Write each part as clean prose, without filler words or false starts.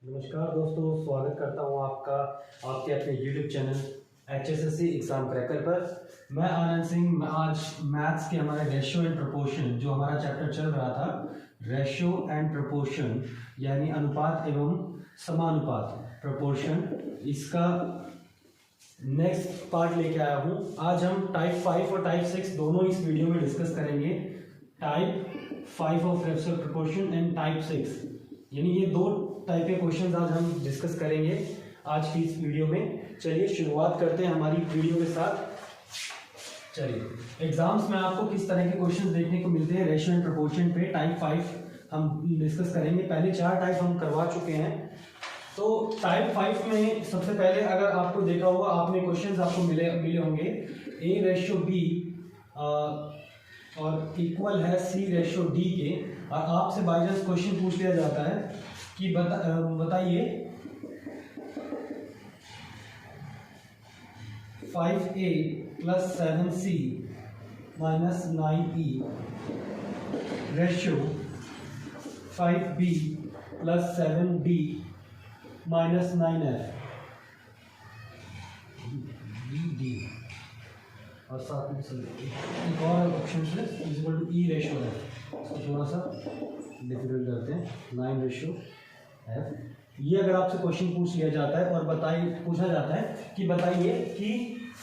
नमस्कार दोस्तों, स्वागत करता हूं आपका आपके अपने YouTube channel HSSC exam cracker पर। मैं आनंद सिंह। आज मैथ्स के हमारे रेशियो एंड प्रोपोर्शन जो हमारा चैप्टर चल रहा था, रेशियो एंड प्रोपोर्शन यानी अनुपात एवं समानुपात, प्रोपोर्शन, इसका नेक्स्ट पार्ट लेके आया हूं। आज हम टाइप 5 और टाइप 6 दोनों इस वीडियो में डिस्कस करेंगे। Type 5 of ratio proportion and type 6 यानी ये दो टाइप के क्वेश्चंस आज हम डिस्कस करेंगे आज की इस वीडियो में। चलिए शुरुआत करते हैं हमारी वीडियो के साथ। चलिए, एग्जाम्स में आपको किस तरह के क्वेश्चंस देखने को मिलते हैं रेशियो एंड प्रोपोर्शन पे टाइप 5 हम डिस्कस करेंगे। पहले 4 टाइप हम करवा चुके हैं। तो टाइप 5 में सबसे पहले अगर आपको देखा होगा, आपने क्वेश्चंस आपको मिले होंगे A रेशियो B और इक्वल है C रेशियो D के, और आपसे बाई चांस क्वेश्चन पूछ लिया जाता है कि बताइए 5A plus 7C minus 9E ratio 5B plus 7D minus 9F D, और साथ में एक और ऑप्शन है इक्वल टू E रेशियो है। इसको थोड़ा सा डिफिकल्ट करते हैं, 9 रेशियो F। ये अगर आपसे क्वेश्चन पूछ लिया जाता है और पूछा जाता है कि बताइए कि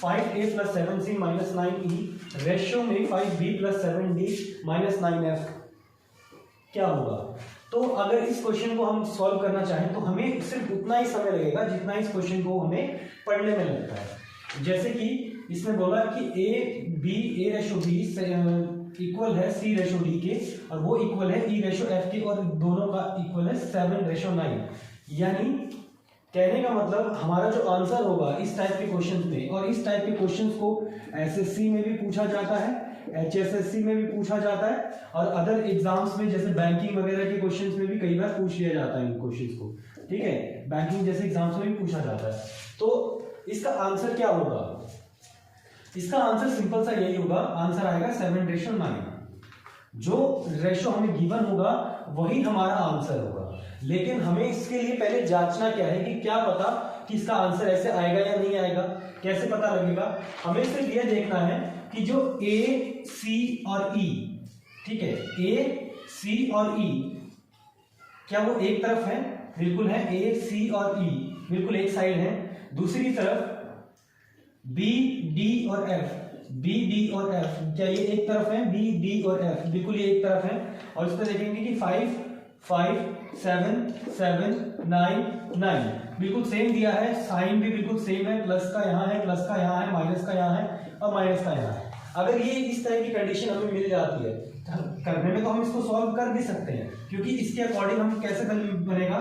5A plus 7C minus 9E ratio में 5B plus 7D minus 9F क्या होगा। तो अगर इस क्वेश्चन को हम सॉल्व करना चाहें तो हमें सिर्फ उतना ही समय लगेगा जितना इस क्वेश्चन को हमें पढ़ने में लगता है। जैसे कि इसमें बोला कि A रेशियो B इक्वल है C रेशियो D के, और वो इक्वल है E रेशियो F के, और दोनों का इक्वल है 7 रेशियो 9। यानी कहने का मतलब हमारा जो आंसर होगा इस टाइप के क्वेश्चंस में, और इस टाइप के क्वेश्चंस को SSC में भी पूछा जाता है, HSSC में भी पूछा जाता है, और अदर एग्जाम्स में जैसे बैंकिंग वगैरह के क्वेश्चंस में भी कई बार पूछ लिया जाता है इन क्वेश्चंस को। ठीक है, बैंकिंग जैसे एग्जाम्स में भी पूछा जाता है। तो इसका आंसर क्या होगा? इसका आंसर सिंपल सा यही होगा, आंसर आएगा 7 रेशियो 9। जो रेशियो हमें गिवन होगा वही हमारा आंसर होगा। लेकिन हमें इसके लिए पहले जांचना क्या है कि क्या पता कि इसका आंसर ऐसे आएगा या नहीं आएगा। कैसे पता लगेगा? हमें सिर्फ यह देखना है कि जो A, C और E, ठीक है, A, C और E क्या वो एक तरफ है? बिल्कुल है। A, C और E बिल्कुल एक साइड है। दूसरी तरफ B, D और F, B, D और F क्या ये एक तरफ है? B, D और F बिल्कुल ये एक तरफ है। और इस पर देखेंगे कि 5, 5, 7, 7, 9, 9 बिल्कुल सेम दिया है। साइन भी बिल्कुल सेम है, प्लस का यहाँ है, प्लस का यहाँ है, माइनस का यहाँ है और माइनस का यहाँ है। अगर ये इस तरह की कंडीशन हमें मिल जाती है करने में तो हम इसको सॉल्व कर भी सकते हैं, क्योंकि इसके अकॉर्डिंग हम कैसे बनेगा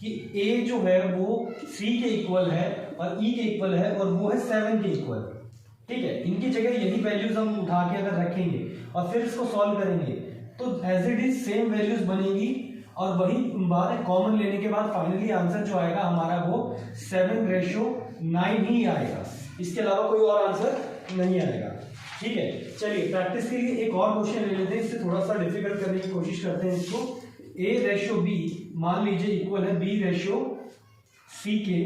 कि A जो है वो C के इक्वल है और E के इक्वल है, और वो है 7 के इक्वल। ठीक है, इनकी जगह यही वैल्यूज हम उठा के अगर रखेंगे और फिर इसको सॉल्व करेंगे तो as it is same values बनेगी, और वही बात है, कॉमन लेने के बाद फाइनली आंसर जो आएगा हमारा वो 7 रेशियो 9 ही आएगा। इसके अलावा कोई और आंसर नहीं आएगा। ठीक है, चलिए प्रैक्टिस के लिए एक और क्वेश्चन ले लेते हैं, इससे थोड़ा सा डिफिकल्ट करने की कोशिश करते हैं इसको। A रेशियो B मान लीजिए इक्वल है B रेशियो C के,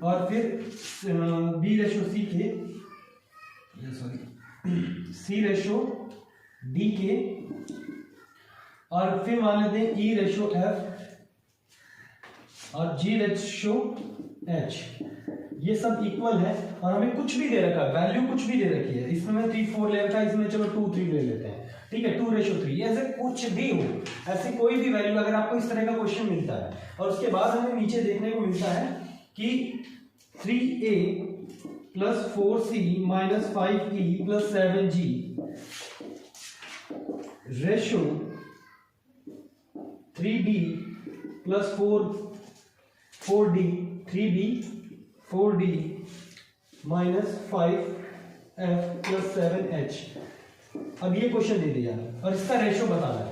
और फिर B रेशियो C के, सॉरी C रेशियो D के, और फिर मान लेते हैं E रेशियो F और G रेशियो H, ये सब इक्वल है। और हमें कुछ भी दे रखा है, वैल्यू कुछ भी दे रखी है। इसमें 3, 4 ले रखा है, इसमें चलो 2, 3 ले लेते हैं। ठीक है, 2 रेशियो 3, ऐसे कुछ भी हो, ऐसी कोई भी वैल्यू अगर आपको इस तरह का क्वेश्चन मिलता है, और उसके बाद हमें नीचे देखने को मिलता है कि 3A plus 4C minus 5E plus 7G ratio 3B plus 4D 3B 4D minus 5F plus 7H। अब ये क्वेश्चन दे दिया और इसका रेशियो बताना है।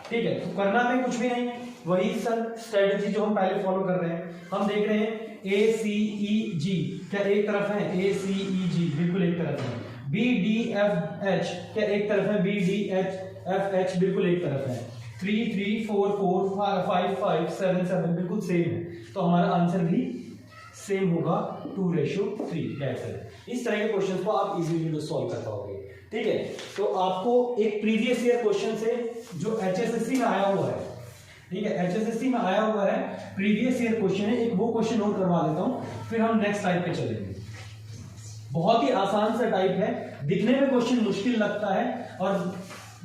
ठीक है, तो करना हमें कुछ भी नहीं है, वही सर स्ट्रेटजी जो हम पहले फॉलो कर रहे हैं। हम देख रहे हैं A, C, E, G क्या एक तरफ है? A, C, E, G बिल्कुल एक तरफ है। B, D, F, H क्या एक तरफ है? B, D, H, F, H बिल्कुल एक तरफ है। 3 3 4 4 5 5 7 7 बिल्कुल सेम है, तो हमारा आंसर भी सेम होगा 2:3। That's it. इस तरह के क्वेश्चन को आप इजीली सॉल्व कर पाओगे। ठीक है, तो आपको एक प्रीवियस ईयर क्वेश्चन से जो HSSC में आया हुआ है, ठीक है, HSSC में आया हुआ है प्रीवियस ईयर क्वेश्चन है, एक वो क्वेश्चन और करवा देता हूं, फिर हम नेक्स्ट टाइप पे चलेंगे। बहुत ही आसान सा टाइप है, दिखने में क्वेश्चन मुश्किल लगता है, और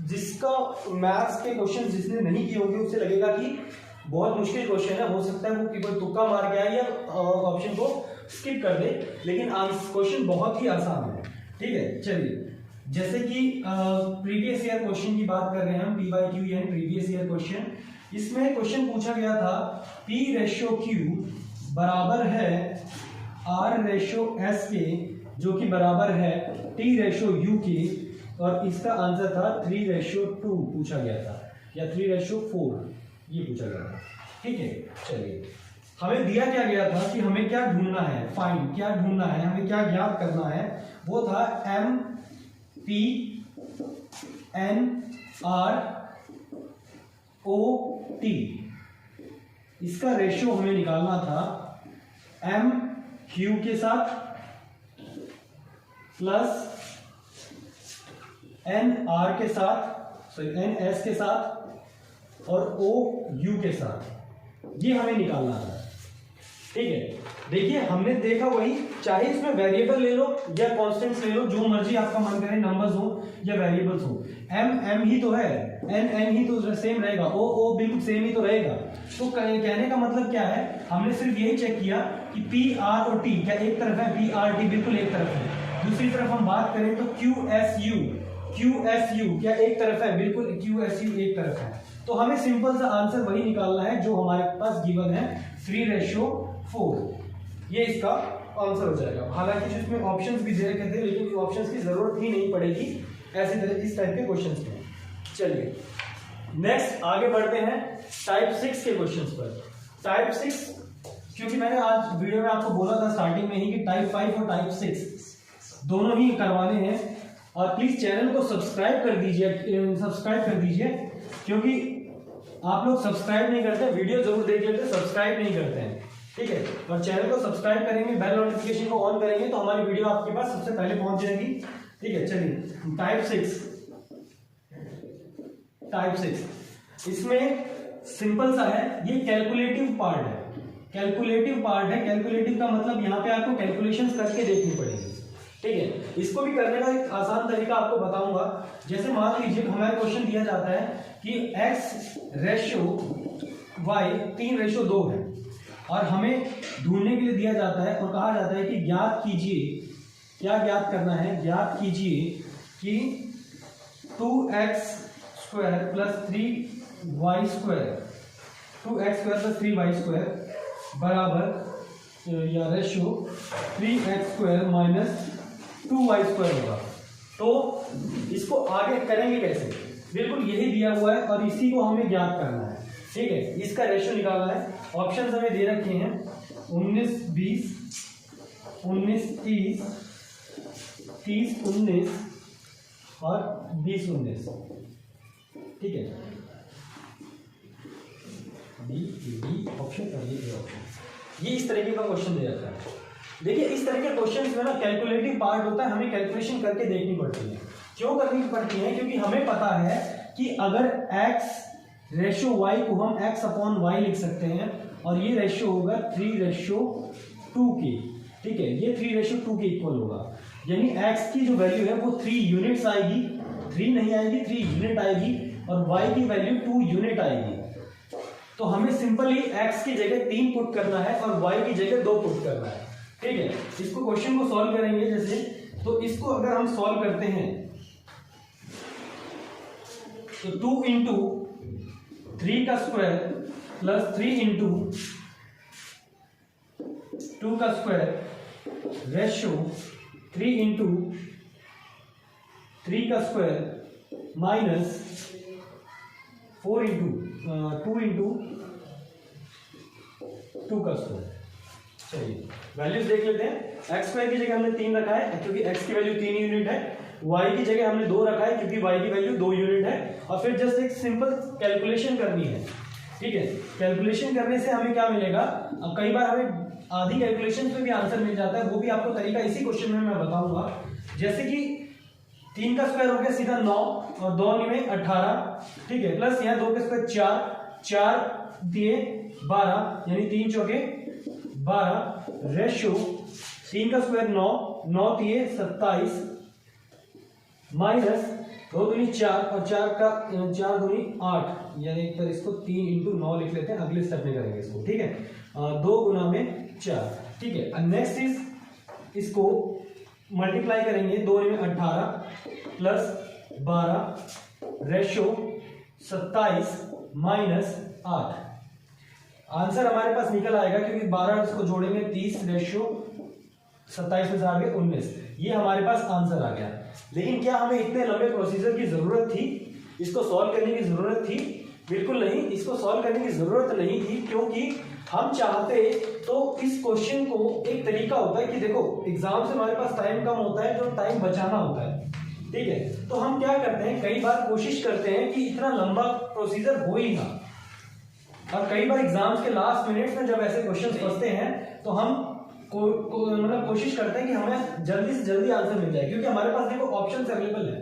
जिसका मैथ्स के क्वेश्चन जिसने नहीं किए होंगे उसे लगेगा कि बहुत मुश्किल क्वेश्चन है, हो सकता है वो कि कोई तुक्का मार के आए या ऑप्शन को स्किप कर दे, लेकिन क्वेश्चन बहुत ही आसान है। ठीक है, चलिए, जैसे कि प्रीवियस ईयर क्वेश्चन की बात कर रहे हैं हम, PYQ यानी प्रीवियस ईयर क्वेश्चन। इसमें क्वेश्चन पूछा गया था P/Q बराबर है R/S के, जो कि बराबर है T/U के, और इसका आंसर था 3:2 पूछा गया था, या 3:4 ये पूछा गया था। ठीक है, चलिए, हमें दिया क्या गया था कि हमें क्या ढूंढना है, फाइंड क्या ढूंढना है, हमें क्या ज्ञात करना है, वो था MPNROT। इसका रेशियो हमें निकालना था MQ के साथ प्लस NR के साथ, सॉरी NS के साथ, और OU के साथ, ये हमें निकालना था। ठीक है, देखिए हमने देखा वही, चाहे इसमें वेरिएबल ले लो या कांस्टेंट्स ले लो, जो मर्जी आपका मन करे, नंबर्स हो या वेरिएबल्स हो, M ही तो है, N ही तो सेम रहेगा, O बिल्कुल सेम ही तो रहेगा। तो कहने का मतलब क्या है, हमने सिर्फ यही चेक किया कि PR और T क्या एक तरफ है, PRT बिल्कुल एक तरफ है। दूसरी तरफ हम बात करें तो QSU क्या एक तरफ है, बिल्कुल QSU एक तरफ है। तो हमें सिंपल सा आंसर वही निकालना है जो हमारे पास गिवन है 3:4, ये इसका आंसर हो जाएगा। हालांकि जो इसमें ऑप्शंस भी दे रखे थे, लेकिन ऑप्शंस की जरूरत ही नहीं पड़ेगी ऐसे तरह इस टाइप के क्वेश्चंस में। चलिए नेक्स्ट आगे बढ़ते हैं टाइप 6 के क्वेश्चंस पर। टाइप 6, क्योंकि मैंने आज वीडियो में आपको बोला था स्टार्टिंग में ही कि टाइप 5 और टाइप 6 दोनों ही करवाने हैं, और प्लीज चैनल को सब्सक्राइब कर दीजिए, क्योंकि आप लोग सब्सक्राइब नहीं करते, वीडियो जरूर देख लेते, सब्सक्राइब नहीं करते हैं। ठीक है, और चैनल को सब्सक्राइब करेंगे, बेल नोटिफिकेशन को ऑन करेंगे, तो हमारी वीडियो आपके पास सबसे पहले पहुंच जाएगी। ठीक है, चलिए टाइप 6 इसमें सिंपल सा है, ये कैलकुलेटिव पार्ट है। कैलकुलेटिव का मतलब यहाँ पे आपको कैलकुलेशंस करके देखनी पड़ेगी। ठीक है, इसको भी करने का एक आसान तरीका आपको बताऊंगा। जैसे मान लीजिए हमारा क्वेश्चन दिया जाता है कि X/Y 3:2 है, और हमें ढूंढने के लिए दिया जाता है और कहा जाता है कि ज्ञात कीजिए, क्या ज्ञात करना है, ज्ञात कीजिए कि 2x² plus 3y² 2x² plus 3y² बराबर या रेशियो 3x² माइनस 2y² होगा। तो इसको आगे करेंगे कैसे, बिल्कुल यही दिया हुआ है और इसी को हमें ज्ञात करना है। ठीक है, इसका रेशियो निकालना है। ऑप्शंस हमें दे रखे हैं 19 20 19 30 30 19 और 20 19। ठीक है, बी ऑप्शन और ये ऑप्शन, ये इस तरीके का क्वेश्चन दिया जाता है। देखिए इस तरह के क्वेश्चन में ना कैलकुलेटिव पार्ट होता है, हमें कैलकुलेशन करके देखनी पड़ती है। क्यों करनी पड़ती है, क्योंकि हमें पता है कि अगर x/y को हम x/y लिख सकते हैं, और ये रेशियो होगा 3:2 की। ठीक है, ये 3:2 के इक्वल होगा, यानी x की जो वैल्यू है वो 3 यूनिट्स आएगी, 3 नहीं आएगी, 3 यूनिट आएगी, और y की वैल्यू 2 यूनिट आएगी। तो हमें सिंपली x की जगह 3 पुट करना है और y की जगह 2 पुट करना है। ठीक है, इसको क्वेश्चन को सॉल्व करेंगे जैसे, तो इसको अगर हम सॉल्व करते हैं तो 2 इंटू 3 का स्क्वायर प्लस 3 इंटू 2 का स्क्वायर रेशियो 3 इंटू 3 का स्क्वायर माइनस 4 इंटू 2 इंटू 2 का स्क्वायर। चलिए वैल्यूज देख लेते हैं। एक्स स्क्वायर की जगह हमने 3 रखा है क्योंकि एक्स की वैल्यू 3 यूनिट है, y की जगह हमने 2 रखा है क्योंकि y की वैल्यू 2 यूनिट है। और फिर जस्ट एक सिंपल कैलकुलेशन करनी है, ठीक है। कैलकुलेशन करने से हमें क्या मिलेगा, अब कई बार हमें आधी कैलकुलेशन पे भी आंसर मिल जाता है, वो भी आपको तरीका इसी क्वेश्चन में मैं बताऊंगा। जैसे कि 3 का स्क्वायर हो गया सीधा 9 और 2 में 18, ठीक है, प्लस यहाँ 2 का स्क्वायर 4 दिए 12 यानी 3 चौके 12 रेशियो 3 का स्क्वायर 9 दिए 27 माइनस 2 दूनी 4 और 4 दूनी 8 यानी एक पर इसको 3 इंटू 9 लिख लेते हैं, अगले स्टेप में करेंगे इसको, ठीक है। 2 गुना में 4, ठीक है। नेक्स्ट इज इसको मल्टीप्लाई करेंगे, 2 में 18 प्लस 12 रेशियो 27 माइनस 8। आंसर हमारे पास निकल आएगा क्योंकि 12 इसको जोड़ेंगे 30 रेशियो 27 में 4 19, ये हमारे पास आंसर आ गया। लेकिन क्या हमें इतने लंबे प्रोसीजर की जरूरत थी, इसको सॉल्व करने की जरूरत थी? बिल्कुल नहीं, इसको सॉल्व करने की जरूरत नहीं थी, क्योंकि हम चाहते तो इस क्वेश्चन को एक तरीका होता है कि देखो एग्जाम से हमारे पास टाइम कम होता है, जो टाइम बचाना होता है, ठीक है। तो हम क्या करते हैं, कई बार कोशिश करते हैं कि इतना लंबा प्रोसीजर हो ही ना, और कई बार एग्जाम्स के लास्ट मिनट्स में जब ऐसे क्वेश्चन फंसते हैं तो हम मतलब कोशिश करते हैं कि हमें जल्दी से जल्दी आंसर मिल जाए, क्योंकि हमारे पास देखो ऑप्शंस अवेलेबल है।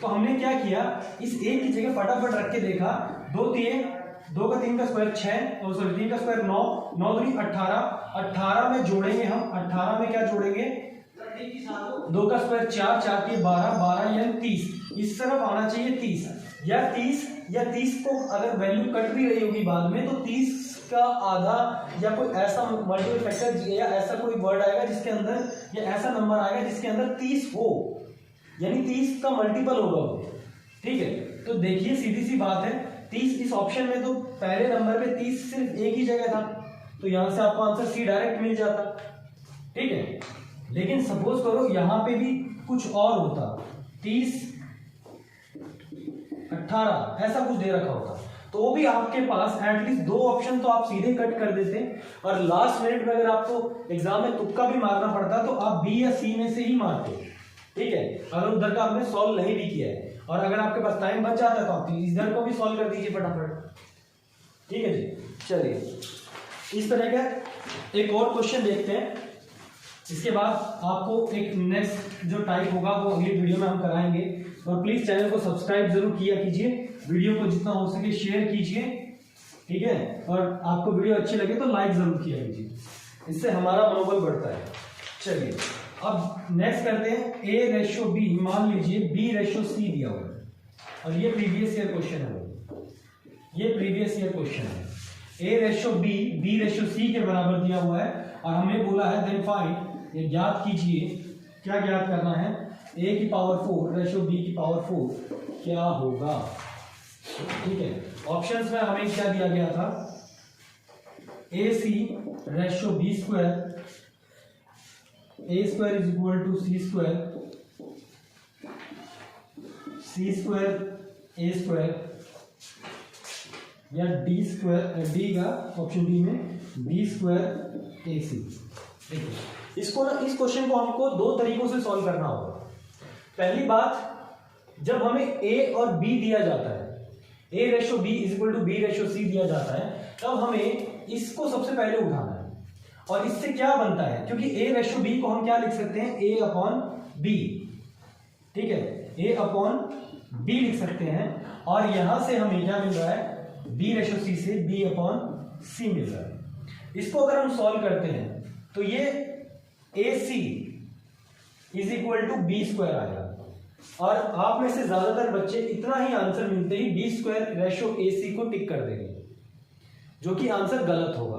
तो हमने क्या किया, इस एक की जगह फटाफट रख के देखा, 2 का 3 का स्क्वायर 6 और सॉरी 3 का स्क्वायर 9 9 दूनी 18 में जोड़ेंगे हम, 18 में क्या जोड़ेंगे, 2 का स्क्वायर 4 के 12 यानी 30, इस तरफ आना चाहिए 30 या 30 को अगर वैल्यू कट भी रही होगी बाद में तो 30 का आधा या कोई ऐसा मल्टीपल फैक्टर या ऐसा कोई वर्ड आएगा जिसके अंदर या ऐसा नंबर आएगा जिसके अंदर 30 हो, यानी 30 का मल्टीपल होगा वो, ठीक है। तो देखिए सीधी सी बात है, 30 इस ऑप्शन में तो पहले नंबर पे 30 सिर्फ एक ही जगह था, तो यहां से आपको आंसर सी डायरेक्ट मिल जाता, ठीक है। लेकिन सपोज करो यहां पे भी कुछ और होता, 30 18 ऐसा कुछ दे रखा होता, तो भी आपके पास एटलीस्ट 2 ऑप्शन तो आप सीधे कट कर देते, और लास्ट मिनट में अगर आपको एग्जाम में तुक्का भी मारना पड़ता तो आप बी या सी में से ही मारते, ठीक है, अगर उधर का आपने सॉल्व नहीं भी किया है। और अगर आपके पास टाइम बच जाता है तो आप इधर को भी सॉल्व कर दीजिए फटाफट, ठीक है जी। चलिए इस तरह का एक और क्वेश्चन देखते हैं, इसके बाद आपको एक नेक्स्ट जो टाइप होगा वो अगली वीडियो में हम कराएंगे। और प्लीज चैनल को सब्सक्राइब जरूर किया कीजिए, वीडियो को जितना हो सके शेयर कीजिए, ठीक है, और आपको वीडियो अच्छी लगे तो लाइक जरूर किया कीजिए, इससे हमारा मनोबल बढ़ता है। चलिए अब नेक्स्ट करते हैं A/B, मान लीजिए B/C दिया हुआ है, और ये प्रीवियस ईयर क्वेश्चन है, ये प्रीवियस ईयर क्वेश्चन है। A/B B/C के बराबर दिया हुआ है, और हमें बोला है देन फाइंड, ये ज्ञात कीजिए, क्या ज्ञात करना है, A की पावर 4 रेशियो B की पावर 4 क्या होगा, ठीक है। ऑप्शंस में हमें क्या दिया गया था, AC ratio B square, A square is equal to C square, C square A square, या D स्क्वायर, D का ऑप्शन डी में B स्क्वायर AC। देखिए इसको ना, इस क्वेश्चन को हमको 2 तरीकों से सॉल्व करना होगा। पहली बात, जब हमें A और B दिया जाता है, A/B is equal to B/C दिया जाता है, तब हमें इसको सबसे पहले उठाना है। और इससे क्या बनता है, क्योंकि A/B को हम क्या लिख सकते हैं, A/B, ठीक है, A/B लिख सकते हैं, और यहां से हमें क्या मिल रहा है, B/C से B/C मिल रहा है। इसको अगर हम सॉल्व करते हैं तो ये AC is equal to B square आएगा, और आप में से ज्यादातर बच्चे इतना ही आंसर मिलते ही B स्क्वायर रेशियो AC को टिक कर देंगे, जो कि आंसर गलत होगा,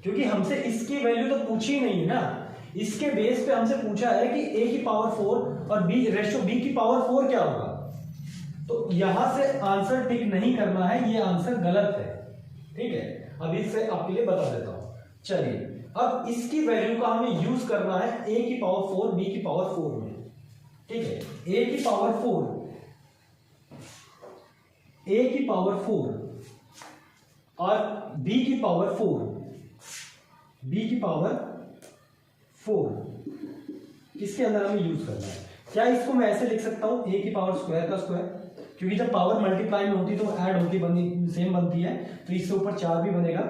क्योंकि हमसे इसकी वैल्यू तो पूछी नहीं है ना, इसके बेस पे हमसे पूछा है कि A की पावर 4 और B रेशियो B की पावर 4 क्या होगा, तो यहां से आंसर टिक नहीं करना है, ये आंसर गलत है, ठीक है। अब इससे आपके लिए बता देता हूं। चलिए अब इसकी वैल्यू का हमें यूज करना है A की पावर 4 B की पावर 4 में, ठीक है। A की पावर 4 और B की पावर 4 इसके अंदर हमें यूज करना है। क्या इसको मैं ऐसे लिख सकता हूँ a की पावर स्क्वायर का स्क्वायर, क्योंकि जब पावर मल्टीप्लाई में होती है तो ऐड होती बनी सेम बनती है, तो इसके ऊपर 4 भी बनेगा,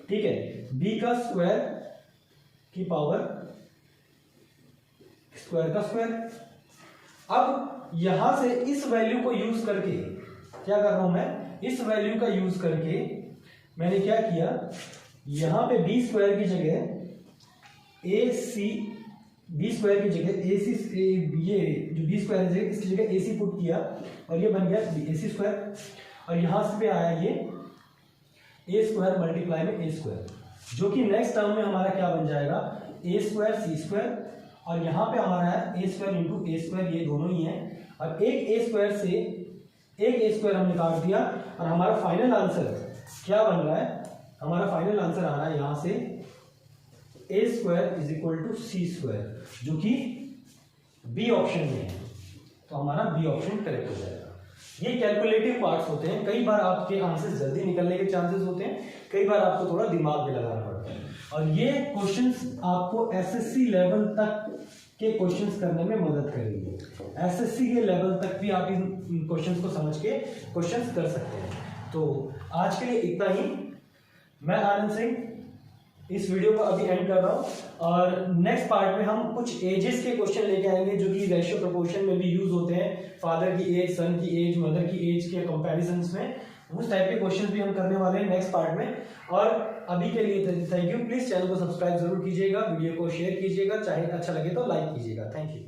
ठीक है। b का स्क्वायर की पावर स्क्वायर का स्क्वायर। अब यहां से इस वैल्यू को यूज करके क्या कर रहा हूं मैं, इस वैल्यू का यूज करके मैंने क्या किया, यहां पे बी स्क्वायर की जगह ए सी, बी स्क्वायर की जगह ए सी, ये जो बी स्क्वायर है इसकी जगह ए सी पुट किया और ये बन गया ए सी स्क्वायर, और यहां से पे आया ये ए स्क्वायर मल्टीप्लाई में ए स्क्वायर, जो कि नेक्स्ट टर्म में हमारा क्या बन जाएगा, ए स्क्वायर सी स्क्वायर, और यहाँ पे हमारा है ए स्क्वायर इंटू ए स्क्वायर, ये दोनों ही है, और एक ए स्क्वायर से एक ए स्क्वायर हमने काट दिया, और हमारा फाइनल आंसर क्या बन रहा है, हमारा फाइनल आंसर आ रहा है यहाँ से A square is equal to C square, जो कि बी ऑप्शन में है, तो हमारा बी ऑप्शन करेक्ट हो जाएगा। ये कैलकुलेटिव पार्ट्स होते हैं, कई बार आपके आंसर जल्दी निकलने के चांसेस होते हैं, कई बार आपको थोड़ा दिमाग में लगाना पड़ता है, और ये क्वेश्चंस आपको एसएससी लेवल तक के क्वेश्चंस करने में मदद करेंगे। एसएससी के लेवल तक भी आप इन क्वेश्चंस को समझ के क्वेश्चंस कर सकते हैं। तो आज के लिए इतना ही। मैं आनंद सिंह इस वीडियो को अभी एंड कर रहा हूँ, और नेक्स्ट पार्ट में हम कुछ एजेस के क्वेश्चन लेके आएंगे जो कि रेशियो प्रोपोर्शन में भी यूज होते हैं, फादर की एज, सन की एज, मदर की एज के कंपैरिजंस में, उस टाइप के क्वेश्चंस भी हम करने वाले हैं नेक्स्ट पार्ट में। और अभी के लिए थैंक यू। प्लीज चैनल को सब्सक्राइब जरूर कीजिएगा, वीडियो को शेयर कीजिएगा, चाहे अच्छा लगे तो लाइक कीजिएगा। Thank you.